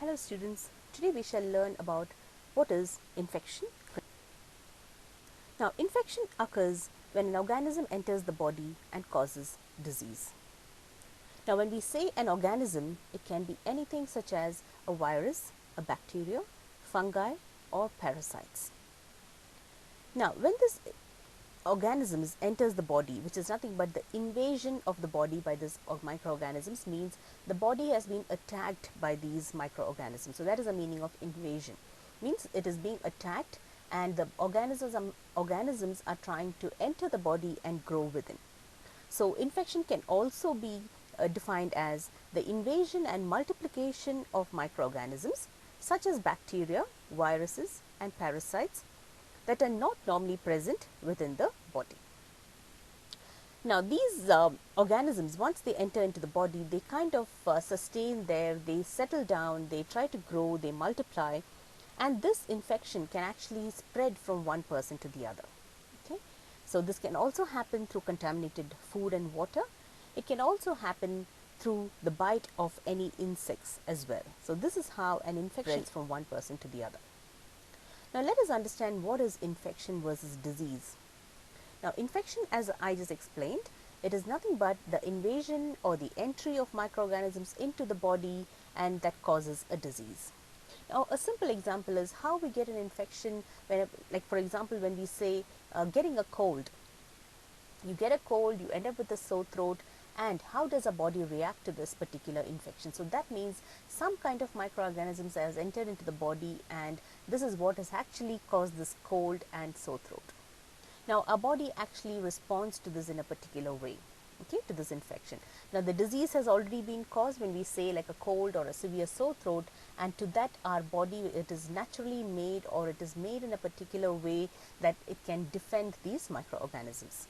Hello students, today we shall learn about what is infection. Now infection occurs when an organism enters the body and causes disease. Now when we say an organism, it can be anything such as a virus, a bacteria, fungi or parasites. Now when this organisms enters the body, which is nothing but the invasion of the body by this microorganisms, means the body has been attacked by these microorganisms. So that is the meaning of invasion. Means it is being attacked and the organisms are trying to enter the body and grow within. So infection can also be defined as the invasion and multiplication of microorganisms such as bacteria, viruses and parasites that are not normally present within the body. Now these organisms, once they enter into the body, they kind of sustain there, they settle down, they try to grow, they multiply, and this infection can actually spread from one person to the other. Okay? So this can also happen through contaminated food and water. It can also happen through the bite of any insects as well. So this is how an infection spreads from one person to the other. Now let us understand what is infection versus disease. Now infection, as I just explained, it is nothing but the invasion or the entry of microorganisms into the body and that causes a disease. Now a simple example is how we get an infection when, like for example, when we say getting a cold. You get a cold, you end up with a sore throat, and how does our body react to this particular infection? So that means some kind of microorganisms has entered into the body and this is what has actually caused this cold and sore throat. Now our body actually responds to this in a particular way, okay, to this infection. Now the disease has already been caused when we say like a cold or a severe sore throat, and to that our body, it is naturally made, or it is made in a particular way that it can defend these microorganisms.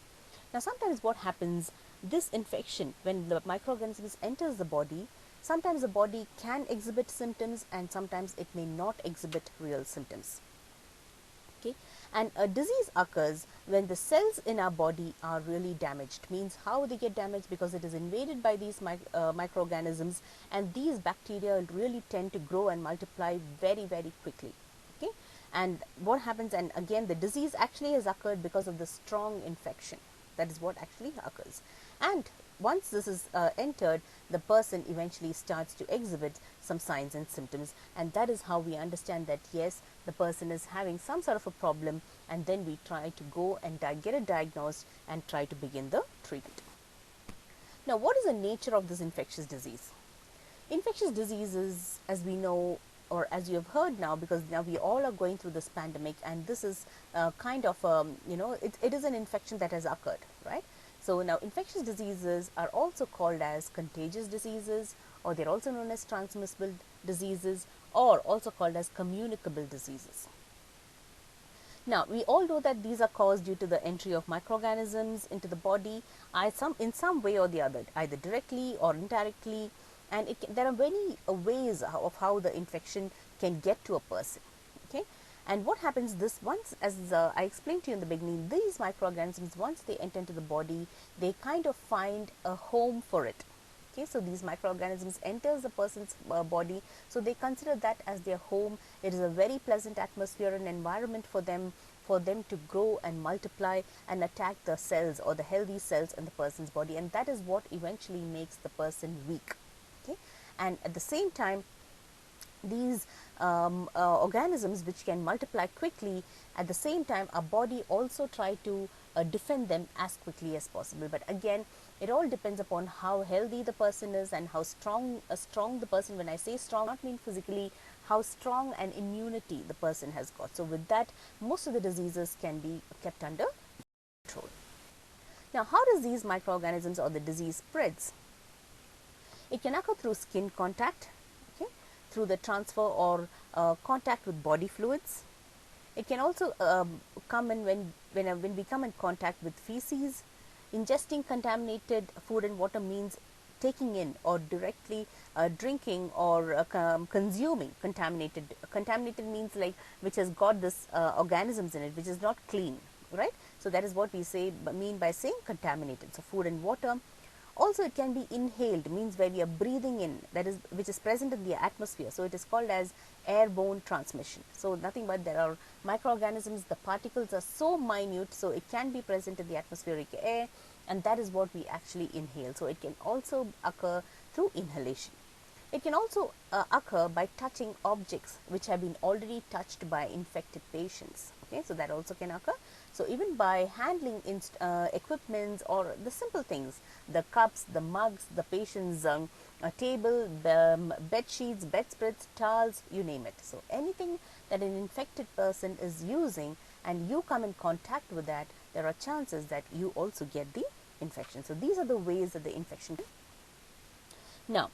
Now sometimes what happens, this infection, when the microorganisms enters the body, sometimes the body can exhibit symptoms and sometimes it may not exhibit real symptoms. Okay? And a disease occurs when the cells in our body are really damaged. Means how they get damaged? Because it is invaded by these microorganisms, and these bacteria really tend to grow and multiply very, very quickly. Okay? And what happens, and again the disease actually has occurred because of the strong infection. That is what actually occurs. And once this is entered, the person eventually starts to exhibit some signs and symptoms, and that is how we understand that yes, the person is having some sort of a problem, and then we try to go and get it diagnosed and try to begin the treatment. Now what is the nature of this infectious disease? Infectious diseases, as we know, or as you have heard now, because now we all are going through this pandemic, and this is kind of it is an infection that has occurred, right? So now infectious diseases are also called as contagious diseases, or they're also known as transmissible diseases, or also called as communicable diseases. Now we all know that these are caused due to the entry of microorganisms into the body in some way or the other, either directly or indirectly, and there are many ways of how the infection can get to a person. Okay, and what happens this once, as I explained to you in the beginning, these microorganisms, once they enter into the body, they kind of find a home for it. Okay, so these microorganisms enters the person's body, so they consider that as their home. It is a very pleasant atmosphere and environment for them to grow and multiply and attack the cells or the healthy cells in the person's body, and that is what eventually makes the person weak. Okay, and at the same time, these organisms which can multiply quickly, at the same time our body also try to defend them as quickly as possible. But again, it all depends upon how healthy the person is and how strong the person, when I say strong, not mean physically, how strong an immunity the person has got. So with that, most of the diseases can be kept under control. Now how does these microorganisms or the disease spreads? It can occur through skin contact, okay, through the transfer or contact with body fluids. It can also come in when we come in contact with feces. Ingesting contaminated food and water means taking in or directly drinking or consuming contaminated. Contaminated means like which has got this organisms in it, which is not clean, right? So that is what we mean by saying contaminated. So food and water, Also, it can be inhaled, means where we are breathing in, that is, which is present in the atmosphere. So it is called as airborne transmission. So nothing but there are microorganisms, the particles are so minute, so it can be present in the atmospheric air, and that is what we actually inhale. So it can also occur through inhalation. It can also occur by touching objects which have been already touched by infected patients. Okay, so that also can occur. So even by handling equipments or the simple things, the cups, the mugs, the patient's table, bed sheets, bedspreads, towels, you name it. So anything that an infected person is using and you come in contact with that, there are chances that you also get the infection. So these are the ways that the infection. Now,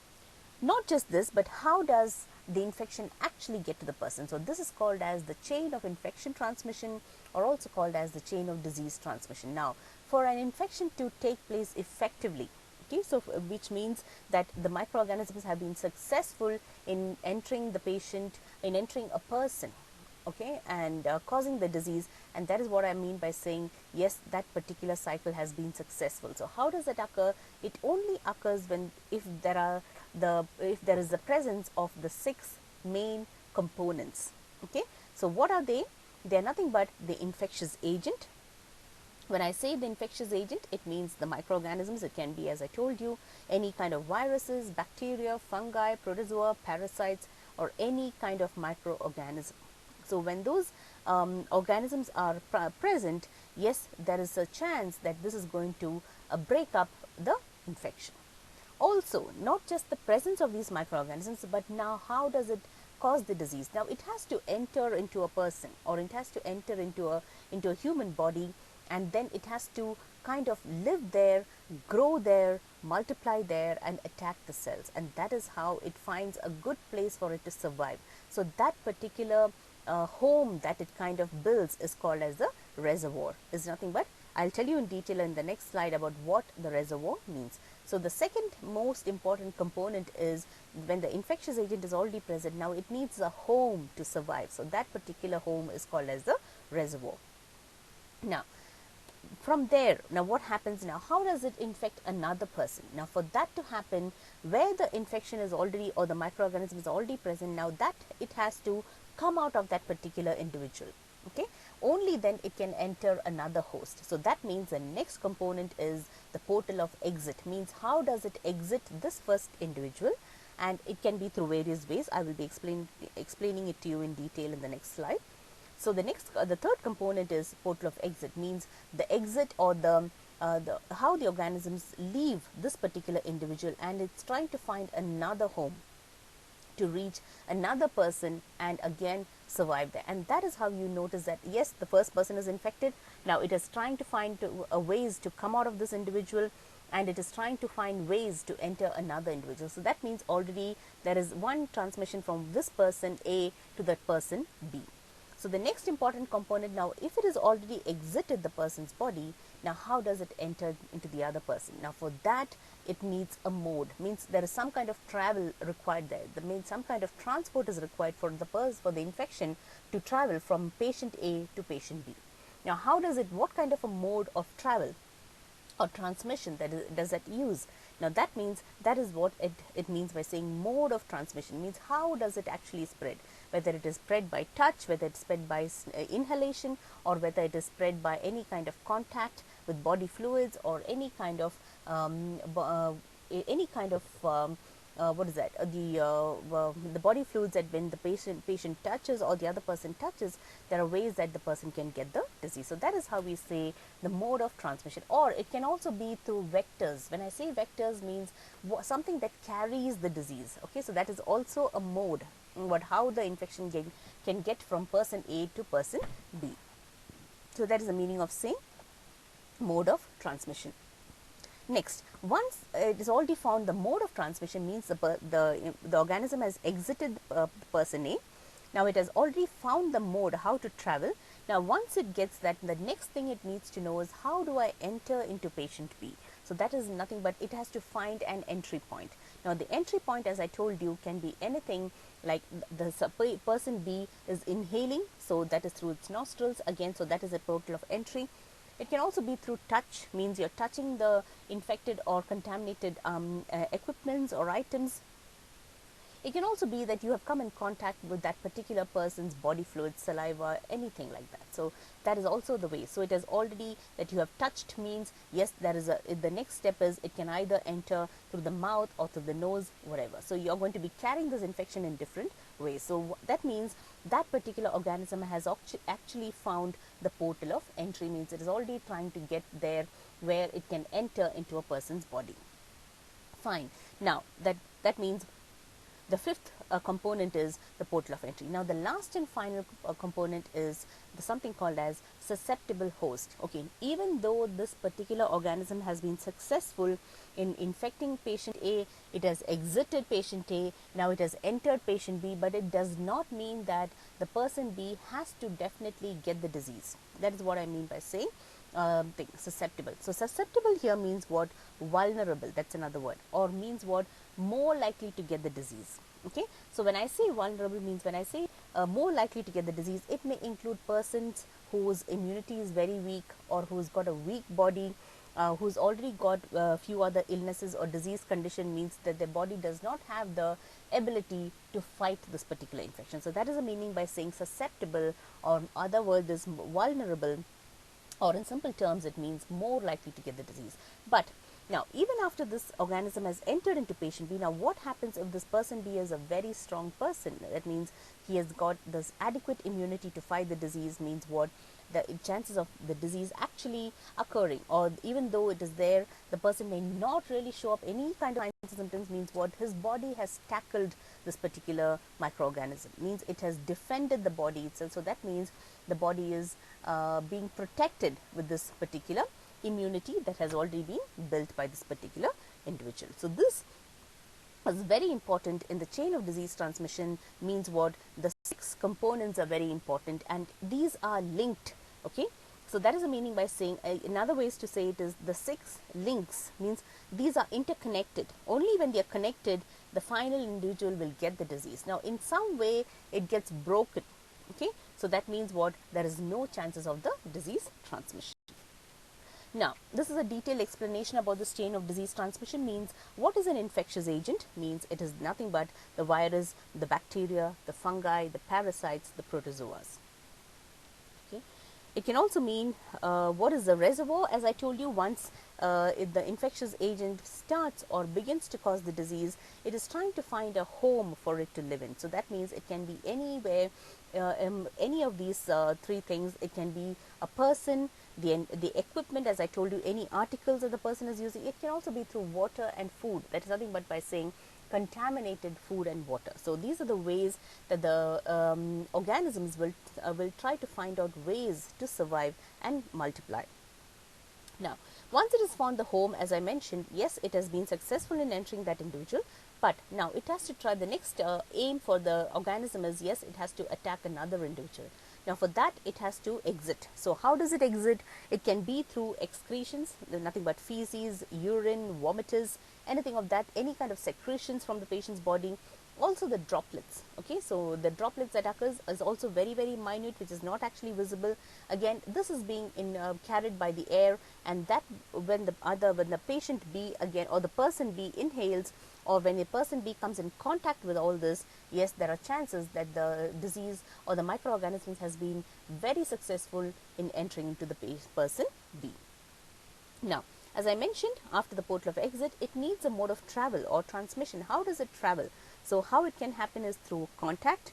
not just this, but how does the infection actually get to the person? So this is called as the chain of infection transmission, or also called as the chain of disease transmission. Now, for an infection to take place effectively, okay, so which means that the microorganisms have been successful in entering the patient, in entering a person, okay, and causing the disease, and that is what I mean by saying yes, that particular cycle has been successful. So how does that occur? It only occurs when if there is the presence of the 6 main components. Okay, so what are they? They are nothing but the infectious agent. When I say the infectious agent, it means the microorganisms. It can be, as I told you, any kind of viruses, bacteria, fungi, protozoa, parasites, or any kind of microorganism. So when those organisms are present, yes, there is a chance that this is going to break up the infection. Also, not just the presence of these microorganisms, but now how does it cause the disease? Now it has to enter into a person, or it has to enter into a human body, and then it has to kind of live there, grow there, multiply there, and attack the cells, and that is how it finds a good place for it to survive. So that particular home that it kind of builds is called as the reservoir. Is nothing but, I'll tell you in detail in the next slide about what the reservoir means. So the second most important component is when the infectious agent is already present, now it needs a home to survive. So that particular home is called as the reservoir. Now, from there, now what happens now? How does it infect another person? Now, for that to happen, where the infection is already, or the microorganism is already present, now that it has to come out of that particular individual. Okay, only then it can enter another host. So that means the next component is the portal of exit. Means how does it exit this first individual, and it can be through various ways. I will be explaining it to you in detail in the next slide. So the third component is portal of exit, means the exit, or the how the organisms leave this particular individual, and it's trying to find another home to reach another person and again survive there. And that is how you notice that yes, the first person is infected. Now it is trying to find ways to come out of this individual, and it is trying to find ways to enter another individual. So that means already there is one transmission from this person A to that person B. So the next important component, now if it is already exited the person's body, now how does it enter into the other person? Now for that it needs a mode, means there is some kind of travel required there. That means some kind of transport is required for the infection to travel from patient A to patient B. Now how does it, what kind of a mode of travel or transmission does that use? Now that means, that is what it means by saying mode of transmission, means how does it actually spread, whether it is spread by touch, whether it's spread by inhalation, or whether it is spread by any kind of contact with body fluids, or any kind of what is that, the body fluids that when the patient touches or the other person touches, there are ways that the person can get the disease. So that is how we say the mode of transmission. Or it can also be through vectors. When I say vectors, means something that carries the disease. Okay, so that is also a mode, but how the infection can get from person A to person B. So that is the meaning of saying mode of transmission. Next, once it is already found the mode of transmission, means the organism has exited person A. Now it has already found the mode, how to travel. Now once it gets that, the next thing it needs to know is how do I enter into patient B. So that is nothing but it has to find an entry point. Now the entry point, as I told you, can be anything like the person B is inhaling, so that is through its nostrils again, so that is a portal of entry. It can also be through touch, means you're touching the infected or contaminated equipments or items. It can also be that you have come in contact with that particular person's body fluids, saliva, anything like that. So that is also the way. So it is already that you have touched, means yes, there is the next step is it can either enter through the mouth or through the nose, whatever. So you're going to be carrying this infection in different ways. So that means that particular organism has actually found the portal of entry, means it is already trying to get there where it can enter into a person's body. Fine. Now that means the fifth component is the portal of entry. Now the last and final component is something called as susceptible host. Okay, even though this particular organism has been successful in infecting patient A, it has exited patient A, now it has entered patient B, but it does not mean that the person B has to definitely get the disease. That is what I mean by saying susceptible. So susceptible here means what? Vulnerable, that's another word, or means what? More likely to get the disease. Okay, so when I say vulnerable, means when I say more likely to get the disease, it may include persons whose immunity is very weak, or who's got a weak body, who's already got a few other illnesses or disease condition, means that their body does not have the ability to fight this particular infection. So that is the meaning by saying susceptible, or in other words is vulnerable, or in simple terms it means more likely to get the disease. But now even after this organism has entered into patient B, now what happens if this person B is a very strong person? That means he has got this adequate immunity to fight the disease, means what? The chances of the disease actually occurring, or even though it is there, the person may not really show up any kind of signs and symptoms, means what? His body has tackled this particular microorganism, means it has defended the body itself. So that means the body is being protected with this particular immunity that has already been built by this particular individual. So this is very important in the chain of disease transmission, means what? The 6 components are very important and these are linked. Okay, so that is the meaning by saying, another ways to say it is the 6 links, means these are interconnected. Only when they are connected, the final individual will get the disease. Now in some way it gets broken. Okay, so that means what? There is no chances of the disease transmission. Now, this is a detailed explanation about this chain of disease transmission. Means what is an infectious agent? Means it is nothing but the virus, the bacteria, the fungi, the parasites, the protozoas. Okay. It can also mean what is the reservoir. As I told you, once if the infectious agent starts or begins to cause the disease, it is trying to find a home for it to live in. So that means it can be anywhere, any of these 3 things. It can be a person, the equipment, as I told you, any articles that the person is using. It can also be through water and food. That is nothing but by saying contaminated food and water. So these are the ways that the organisms will try to find out ways to survive and multiply. Now, once it has found the home, as I mentioned, yes, it has been successful in entering that individual, but now it has to try the next aim for the organism is, yes, it has to attack another individual. Now for that it has to exit. So how does it exit? It can be through excretions, nothing but feces, urine, vomitus, anything of that, any kind of secretions from the patient's body. Also the droplets. Okay, so the droplets that occurs is also very minute, which is not actually visible. Again, this is being carried by the air, and that when the patient B again, or the person B inhales, or when a person B comes in contact with all this, yes, there are chances that the disease or the microorganisms has been very successful in entering into the person B. Now, as I mentioned, after the portal of exit, it needs a mode of travel or transmission. How does it travel? So how it can happen is through contact,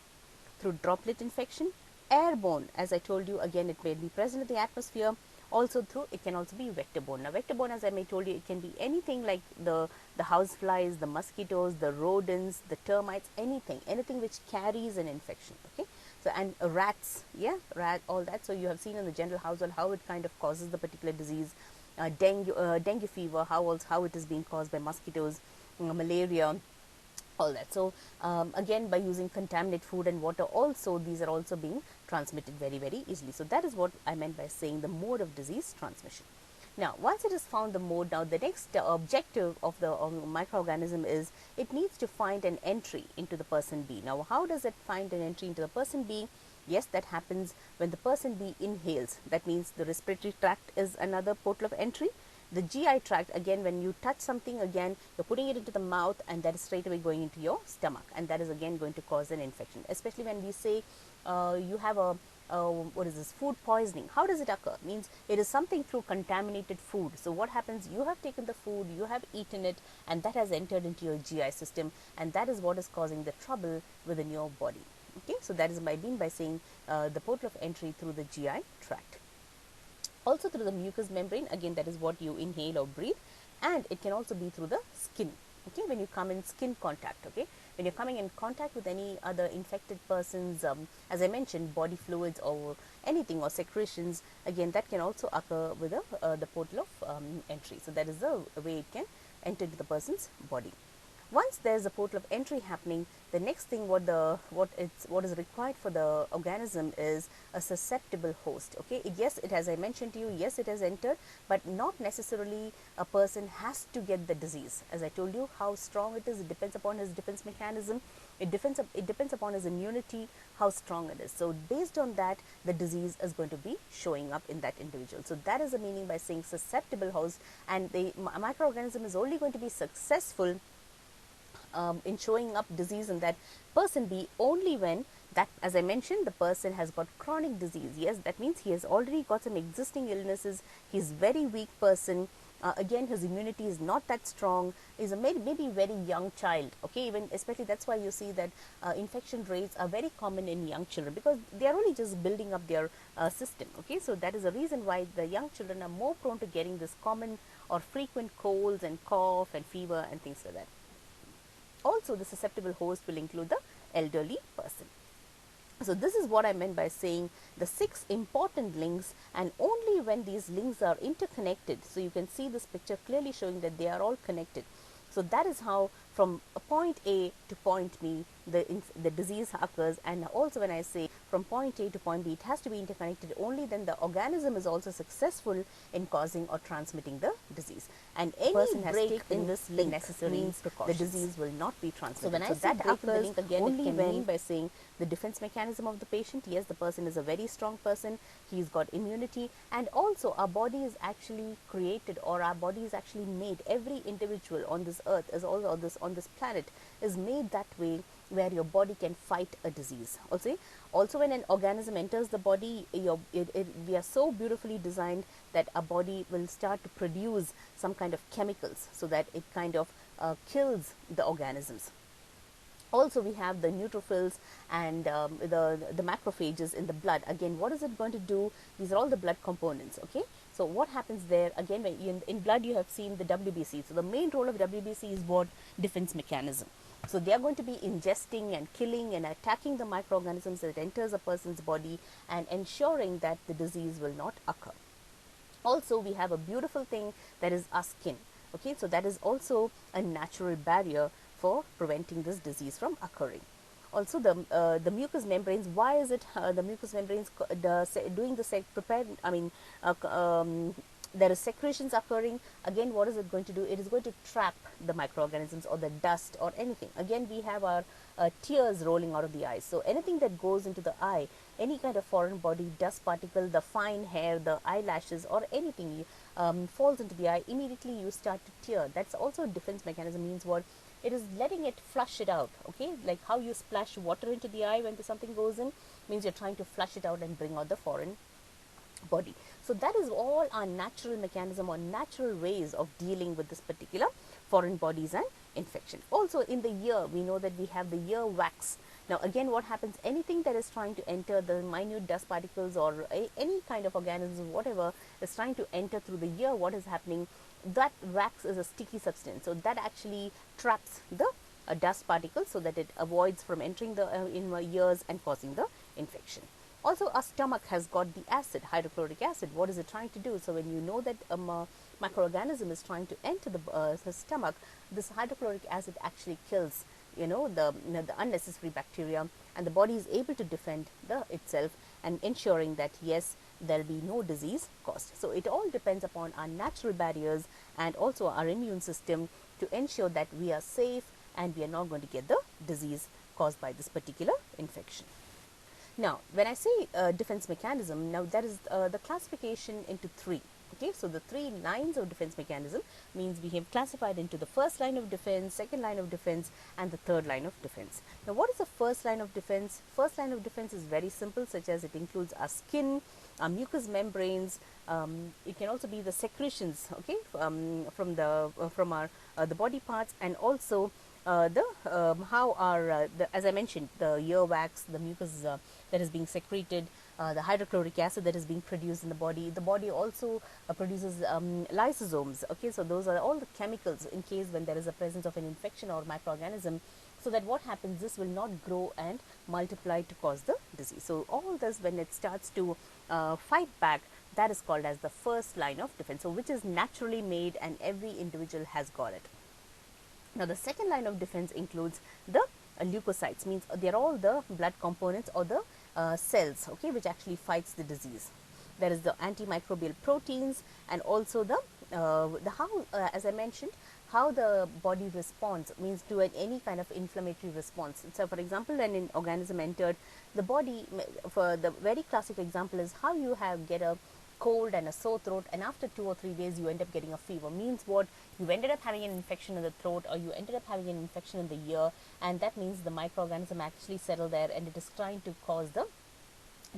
through droplet infection, airborne. As I told you, again, it may be present in the atmosphere. Also through, it can also be vector-borne. Now vector-borne, as I may told you, it can be anything like the house flies, the mosquitoes, the rodents, the termites, anything which carries an infection. Okay, so and rats, yeah, all that. So you have seen in the general household how it kind of causes the particular disease. Dengue fever, how it is being caused by mosquitoes, malaria, all that. So again, by using contaminated food and water, also these are also being transmitted very easily. So that is what I meant by saying the mode of disease transmission. Now once it has found the mode, now the next objective of the microorganism is it needs to find an entry into the person B. Now how does it find an entry into the person B? Yes, that happens when the person B inhales. That means the respiratory tract is another portal of entry. The GI tract, again, when you touch something, again, you're putting it into the mouth, and that is straight away going into your stomach, and that is again going to cause an infection. Especially when we say you have a what is this, food poisoning. How does it occur? Means it is something through contaminated food. So what happens, you have taken the food, you have eaten it, and that has entered into your GI system, and that is what is causing the trouble within your body. Okay, so that is what I mean by saying the portal of entry through the GI tract. Also through the mucous membrane, again, that is what you inhale or breathe, and it can also be through the skin. Okay, when you come in skin contact, okay, when you're coming in contact with any other infected person's, as I mentioned, body fluids or anything or secretions, again, that can also occur with the portal of entry. So that is the way it can enter into the person's body. Once there's a portal of entry happening, the next thing what is required for the organism is a susceptible host. Okay, yes, it, as I mentioned to you, yes, it has entered, but not necessarily a person has to get the disease. As I told you, how strong it is, it depends upon his defense mechanism. It depends upon his immunity, how strong it is. So based on that, the disease is going to be showing up in that individual. So that is the meaning by saying susceptible host, and the microorganism is only going to be successful in showing up disease in that person B only when that, as I mentioned, the person has got chronic disease. Yes, that means he has already got some existing illnesses, he is very weak person, again, his immunity is not that strong, is a maybe very young child. Okay, even especially that's why you see that infection rates are very common in young children, because they are only just building up their system. Okay, so that is the reason why the young children are more prone to getting this common or frequent colds and cough and fever and things like that. Also, the susceptible host will include the elderly person. So this is what I meant by saying the 6 important links, and only when these links are interconnected, so you can see this picture clearly showing that they are all connected. So that is how from a point A to point B the disease occurs. And also when I say from point A to point B, it has to be interconnected. Only then the organism is also successful in causing or transmitting the disease. And any person has break in this link necessary the disease will not be transmitted. So when I say break in the link, again, only it can mean by saying the defense mechanism of the patient. Yes, the person is a very strong person, he's got immunity, and also our body is actually created, or our body is actually made, every individual on this earth is also on this planet is made that way, where your body can fight a disease. Also when an organism enters the body, we are so beautifully designed that our body will start to produce some kind of chemicals so that it kind of kills the organisms. Also, we have the neutrophils and the macrophages in the blood. Again, what is it going to do? These are all the blood components. Okay, so what happens there? Again, when in blood you have seen the WBC. So the main role of WBC is what? Defense mechanism. So they are going to be ingesting and killing and attacking the microorganisms that enters a person's body and ensuring that the disease will not occur. Also, we have a beautiful thing that is our skin. Okay, so that is also a natural barrier for preventing this disease from occurring. Also, the mucous membranes. Why is it the mucous membranes doing the prepare? I mean, there is secretions occurring. Again, what is it going to do? It is going to trap the microorganisms or the dust or anything. Again, we have our tears rolling out of the eyes. So anything that goes into the eye, any kind of foreign body, dust particle, the fine hair, the eyelashes, or anything falls into the eye, immediately you start to tear. That's also a defense mechanism. Means what? It is letting it flush it out. Okay, like how you splash water into the eye when something goes in, means you're trying to flush it out and bring out the foreign body. So that is all our natural mechanism or natural ways of dealing with this particular foreign bodies and infection. Also in the ear, we know that we have the ear wax. Now again, what happens? Anything that is trying to enter, the minute dust particles or any kind of organism, whatever is trying to enter through the ear, what is happening? That wax is a sticky substance, so that actually traps the dust particles so that it avoids from entering the in my ears and causing the infection. Also, our stomach has got the acid, hydrochloric acid. What is it trying to do? So when you know that a microorganism is trying to enter the stomach, this hydrochloric acid actually kills the unnecessary bacteria, and the body is able to defend itself and ensuring that yes, there will be no disease caused. So it all depends upon our natural barriers and also our immune system to ensure that we are safe and we are not going to get the disease caused by this particular infection. Now, when I say defense mechanism, now that is the classification into three. Okay, so the three lines of defense mechanism means we have classified into the first line of defense, second line of defense, and the third line of defense. Now, what is the first line of defense? First line of defense is very simple, such as it includes our skin, our mucous membranes. It can also be the secretions, okay, from our the body parts, and also the how our as I mentioned, the earwax, the mucus that is being secreted, the hydrochloric acid that is being produced in the body. The body also produces lysosomes. Okay, so those are all the chemicals in case when there is a presence of an infection or microorganism. So that what happens, this will not grow and multiply to cause the disease. So all this, when it starts to fight back, that is called as the first line of defense. So which is naturally made and every individual has got it. Now, the second line of defense includes the leukocytes, means they are all the blood components or the cells, okay, which actually fights the disease. There is the antimicrobial proteins, and also the how, as I mentioned, how the body responds, means to any kind of inflammatory response. So, for example, when an organism entered the body, for the very classic example is how you get a cold and a sore throat, and after 2 or 3 days you end up getting a fever. Means what? You ended up having an infection in the throat, or you ended up having an infection in the ear, and that means the microorganism actually settled there and it is trying to cause the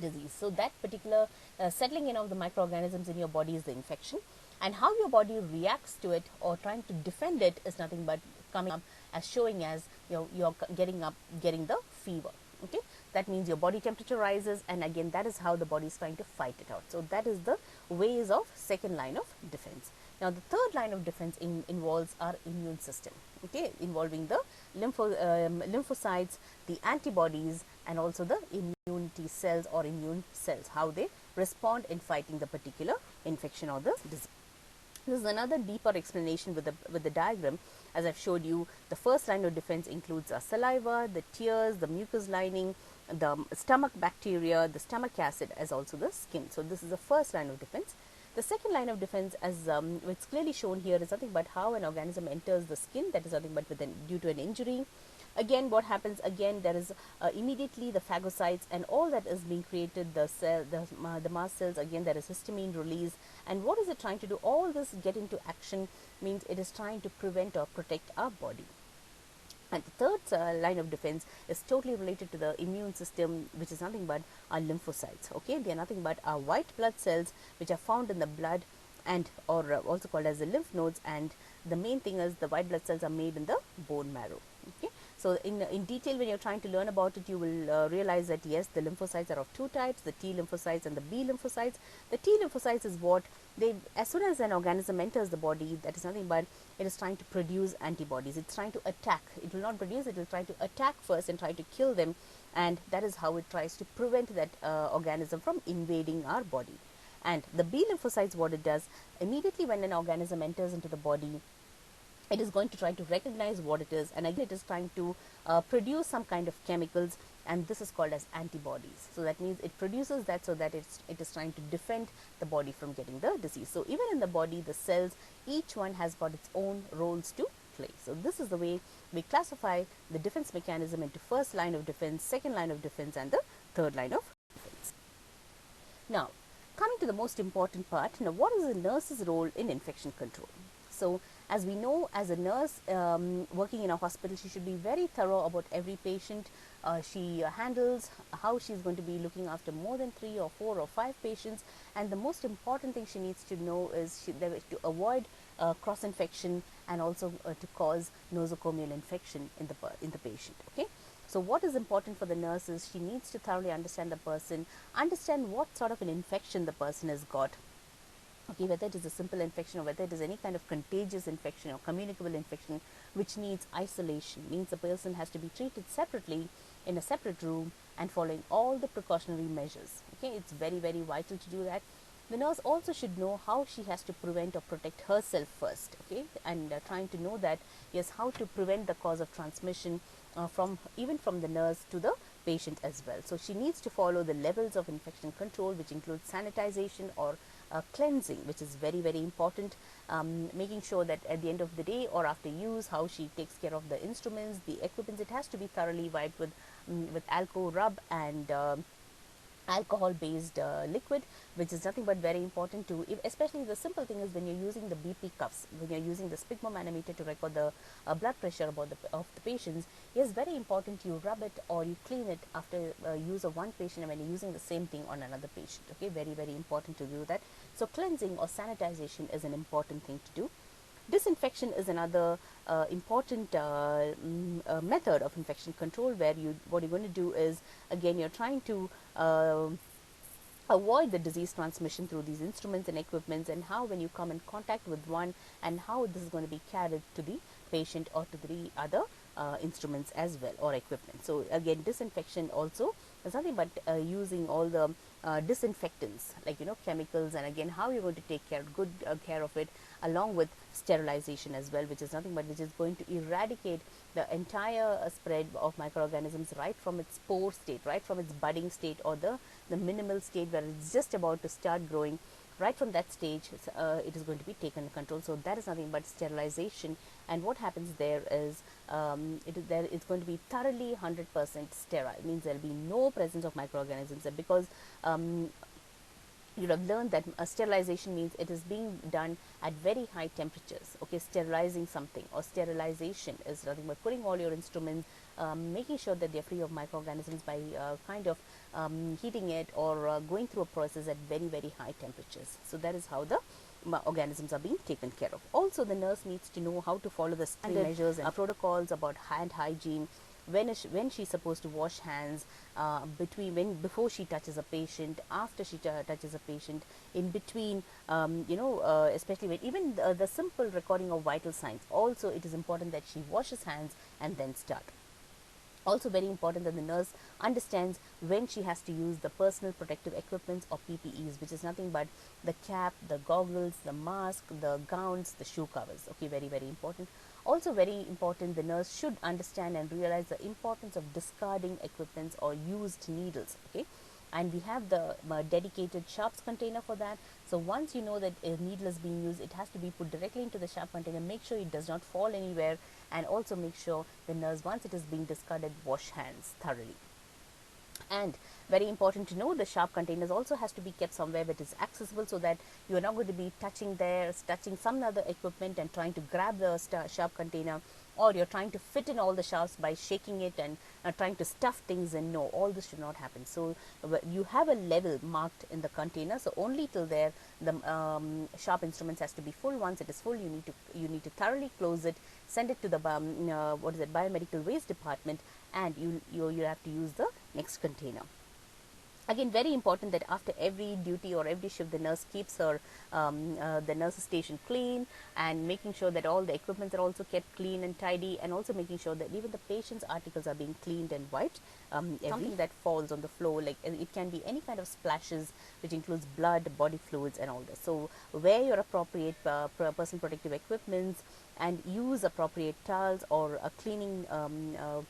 disease. So that particular settling in of the microorganisms in your body is the infection, and how your body reacts to it or trying to defend it is nothing but coming up as showing as you're getting the fever. Okay, that means your body temperature rises, and again that is how the body is trying to fight it out. So that is the ways of second line of defense. Now, the third line of defense involves our immune system, okay, involving the lymphocytes, the antibodies, and also the immunity cells or immune cells, how they respond in fighting the particular infection or the disease. This is another deeper explanation with the diagram. As I've showed you, the first line of defense includes our saliva, the tears, the mucous lining, the stomach bacteria, the stomach acid, as also the skin. So this is the first line of defense. The second line of defense, as it's clearly shown here, is nothing but how an organism enters the skin. That is nothing but due to an injury. Again, what happens? Again, there is immediately the phagocytes and all that is being created, the mast cells. Again, there is histamine release. And what is it trying to do? All this get into action means it is trying to prevent or protect our body. And the third line of defense is totally related to the immune system, which is nothing but our lymphocytes. Okay, they are nothing but our white blood cells which are found in the blood, and or also called as the lymph nodes. And the main thing is the white blood cells are made in the bone marrow. Okay, so in detail, when you're trying to learn about it, you will realize that yes, the lymphocytes are of two types: the T lymphocytes and the B lymphocytes. The T lymphocytes is what as soon as an organism enters the body, that is nothing but it is trying to produce antibodies. It's trying to attack. It will not produce, it will try to attack first and try to kill them, and that is how it tries to prevent that organism from invading our body. And the B lymphocytes, what it does, immediately when an organism enters into the body, it is going to try to recognize what it is, and again it is trying to produce some kind of chemicals, and this is called as antibodies. So that means it produces that so that it is trying to defend the body from getting the disease. So even in the body, the cells, each one has got its own roles to play. So this is the way we classify the defense mechanism into first line of defense, second line of defense, and the third line of defense. Now, coming to the most important part, now what is the nurse's role in infection control? So as we know, as a nurse working in a hospital, she should be very thorough about every patient. She handles how she's going to be looking after more than 3 or 4 or 5 patients, and the most important thing she needs to know is to avoid cross infection, and also to cause nosocomial infection in the patient. Okay. So what is important for the nurse is she needs to thoroughly understand the person, understand what sort of an infection the person has got. Okay, whether it is a simple infection or whether it is any kind of contagious infection or communicable infection which needs isolation, means the person has to be treated separately in a separate room and following all the precautionary measures. Okay, it's very, very vital to do that. The nurse also should know how she has to prevent or protect herself first, okay, and trying to know that, yes, how to prevent the cause of transmission from the nurse to the patient as well. So she needs to follow the levels of infection control, which includes sanitization or cleansing, which is very, very important. Making sure that at the end of the day or after use, how she takes care of the instruments, the equipment, it has to be thoroughly wiped with alcohol rub, and alcohol based liquid, which is nothing but very important to, if, especially the simple thing is when you're using the BP cuffs, when you're using the sphygmomanometer to record the blood pressure of the patients, it is very important you rub it or you clean it after use of one patient and when you're using the same thing on another patient. Okay, very very important to do that. So cleansing or sanitization is an important thing to do. Disinfection is another important method of infection control, where what you're going to do is, again, you're trying to avoid the disease transmission through these instruments and equipments, and how when you come in contact with one, and how this is going to be carried to the patient or to the other instruments as well, or equipment. So again, disinfection also is nothing but using all the disinfectants, like chemicals, and again how you're going to take good care of it, along with sterilization as well, which is nothing but which is going to eradicate the entire spread of microorganisms right from its spore state, right from its budding state, or the minimal state where it's just about to start growing. Right from that stage, it is going to be taken under control. So that is nothing but sterilization, and what happens there is it's going to be thoroughly 100% sterile. It means there will be no presence of microorganisms, and because you have learned that sterilization means it is being done at very high temperatures. Okay, sterilizing something, or sterilization is nothing but putting all your instruments, making sure that they're free of microorganisms by kind of heating it, or going through a process at very very high temperatures. So that is how the organisms are being taken care of. Also, the nurse needs to know how to follow the standard measures and protocols about hand hygiene. When she's supposed to wash hands, before she touches a patient, after she touches a patient, in between, especially when even the simple recording of vital signs. Also, it is important that she washes hands and then start. Also very important that the nurse understands when she has to use the personal protective equipments, or PPEs, which is nothing but the cap, the goggles, the mask, the gowns, the shoe covers. Okay, very very important. Also very important, the nurse should understand and realize the importance of discarding equipments or used needles. Okay, and we have the dedicated sharps container for that. So once you know that a needle is being used, it has to be put directly into the sharp container. Make sure it does not fall anywhere, and also make sure the nurse, once it is being discarded, wash hands thoroughly. And very important to know, the sharp containers also has to be kept somewhere that is accessible, so that you are not going to be touching some other equipment and trying to grab the sharp container, or you're trying to fit in all the sharps by shaking it and trying to stuff things in. No, all this should not happen. So you have a level marked in the container, so only till there the sharp instruments has to be full. Once it is full, you need to thoroughly close it, send it to the biomedical waste department, and you have to use the next container. Again, very important that after every duty or every shift, the nurse keeps her the nurse's station clean, and making sure that all the equipments are also kept clean and tidy, and also making sure that even the patient's articles are being cleaned and wiped. Something that falls on the floor, like it can be any kind of splashes, which includes blood, body fluids, and all this. So wear your appropriate personal protective equipments, and use appropriate towels, or cleaning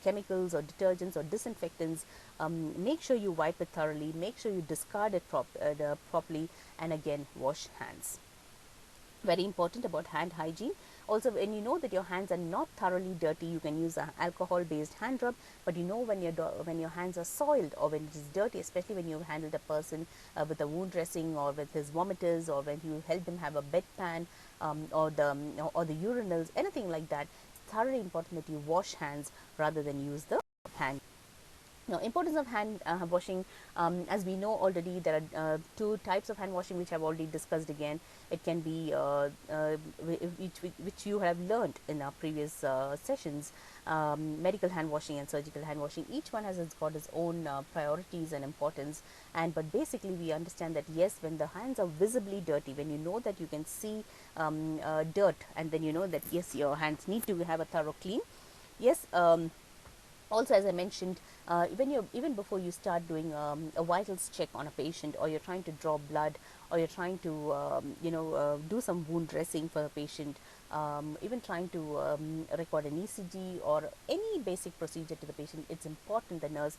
chemicals or detergents or disinfectants. Make sure you wipe it thoroughly, make sure you discard it properly, and again, wash hands. Very important about hand hygiene. Also, when you know that your hands are not thoroughly dirty, you can use an alcohol based hand rub. But when your hands are soiled, or when it is dirty, especially when you handled a person with a wound dressing, or with his vomiters, or when you help them have a bedpan, or the urinals, anything like that, it's thoroughly important that you wash hands rather than use the hand. Now, importance of hand washing, as we know already, there are two types of hand washing, which I've already discussed. Again, it can be which you have learned in our previous sessions, medical hand washing and surgical hand washing. Each one has got its own priorities and importance. But basically, we understand that yes, when the hands are visibly dirty, when you know that you can see dirt, and then you know that yes, your hands need to have a thorough clean. Yes. Also, as I mentioned, even before you start doing a vitals check on a patient, or you're trying to draw blood, or you're trying to do some wound dressing for a patient, even trying to record an ECG or any basic procedure to the patient, it's important the nurse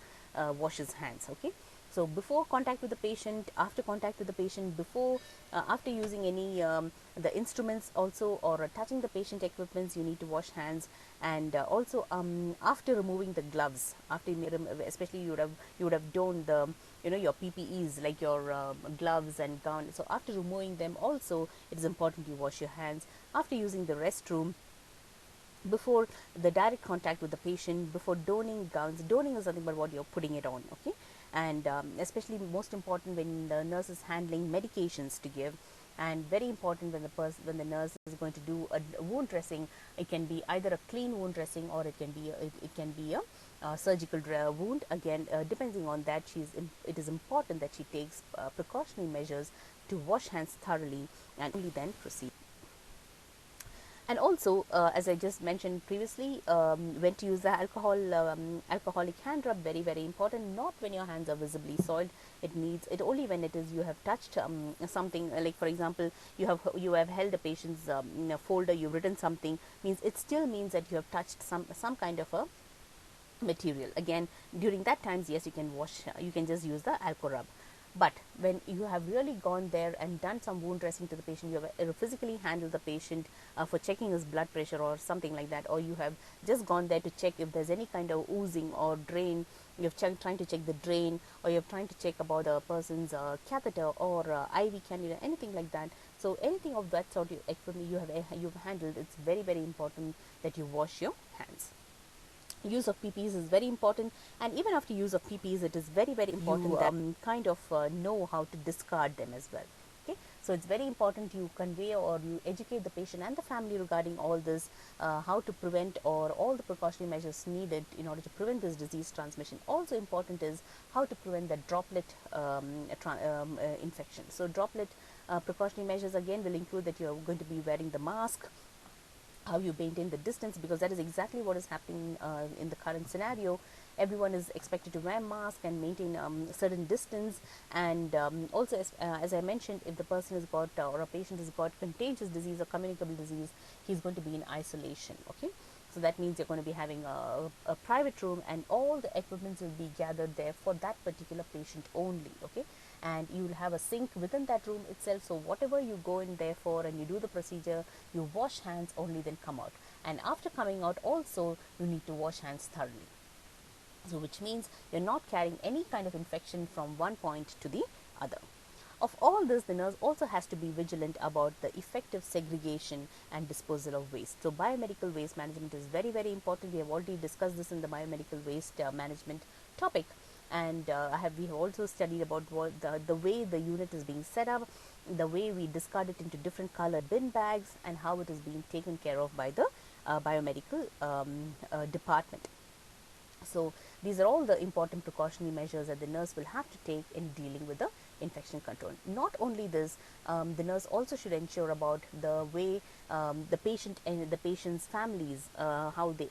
washes hands. Okay, So before contact with the patient, after contact with the patient, before after using any the instruments also, or touching the patient equipments, you need to wash hands. And also after removing the gloves, after especially you would have donned the your PPEs, like your gloves and gown. So after removing them also, it is important you wash your hands. After using the restroom, before the direct contact with the patient, before donning gowns. Donning is nothing but what you're putting it on, okay? And especially most important when the nurse is handling medications to give, and very important when the nurse is going to do a wound dressing. It can be either a clean wound dressing, or it can be a surgical wound. Again, depending on that, it is important that she takes precautionary measures to wash hands thoroughly and only then proceed. And also, as I just mentioned previously, when to use the alcoholic hand rub, very very important. Not when your hands are visibly soiled. It needs it only when it is you have touched something, like for example, you have held a patient's folder, you've written something, means it still means that you have touched some kind of a material. Again, during that times, yes, you can just use the alcohol rub. But when you have really gone there and done some wound dressing to the patient, you have physically handled the patient for checking his blood pressure or something like that, or you have just gone there to check if there's any kind of oozing or drain, you're trying to check the drain, or you're trying to check about the person's catheter or IV cannula, anything like that. So anything of that sort equipment you've handled, it's very very important that you wash your hands. Use of PPEs is very important, and even after use of PPEs, it is very very important that kind of know how to discard them as well. Okay, so it's very important you convey or you educate the patient and the family regarding all this, how to prevent or all the precautionary measures needed in order to prevent this disease transmission. Also important is how to prevent the droplet infection. So droplet precautionary measures again will include that you are going to be wearing the mask, how you maintain the distance, because that is exactly what is happening in the current scenario. Everyone is expected to wear mask and maintain a certain distance. And also, as I mentioned, if the person has got or a patient has got contagious disease or communicable disease, he's going to be in isolation. Okay, so that means you're going to be having a private room, and all the equipments will be gathered there for that particular patient only. Okay, and you will have a sink within that room itself. So whatever you go in there for and you do the procedure, you wash hands only, then come out. And after coming out also, you need to wash hands thoroughly. So which means you're not carrying any kind of infection from one point to the other. Of all this, the nurse also has to be vigilant about the effective segregation and disposal of waste. So biomedical waste management is very very important. We have already discussed this in the biomedical waste management topic. And we have also studied about what the way the unit is being set up, the way we discard it into different colored bin bags, and how it is being taken care of by the biomedical department. So these are all the important precautionary measures that the nurse will have to take in dealing with the infection control. Not only this, the nurse also should ensure about the way the patient and the patient's families, how they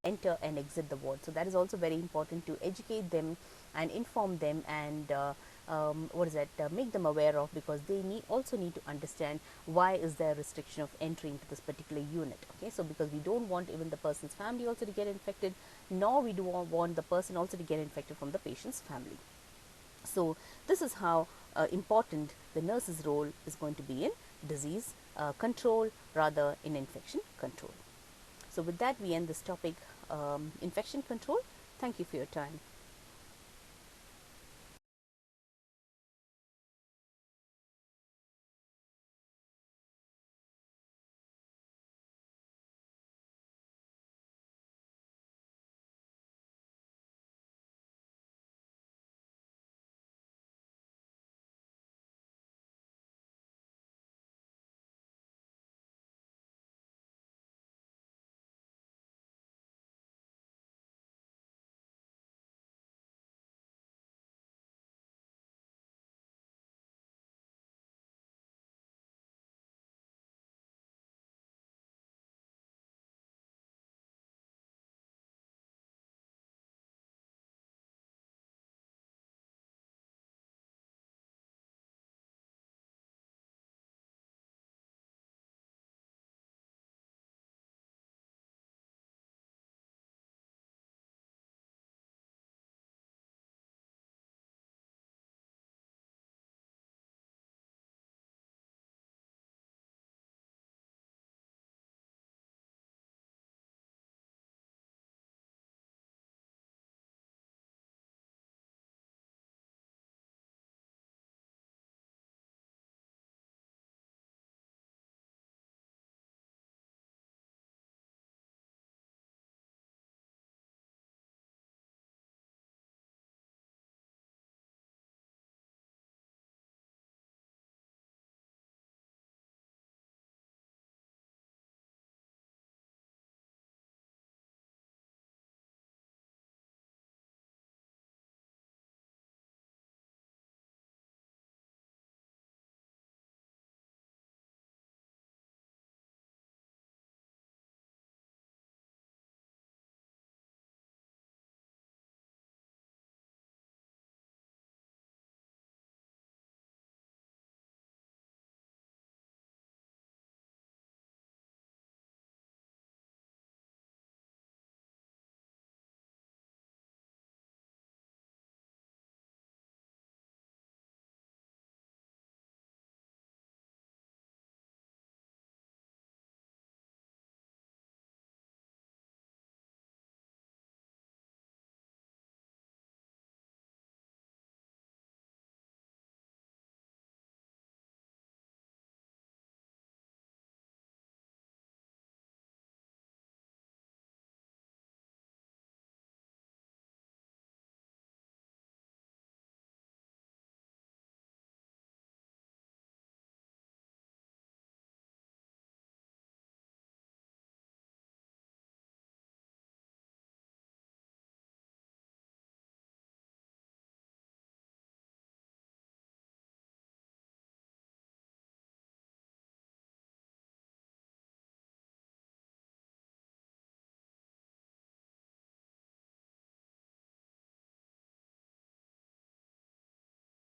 enter and exit the ward. So that is also very important to educate them and inform them, and make them aware of, because they also need to understand why is there restriction of entry into this particular unit. Okay, so because we don't want even the person's family also to get infected, nor we do want the person also to get infected from the patient's family. So this is how important the nurse's role is going to be in disease control, rather in infection control. So with that, we end this topic, infection control. Thank you for your time.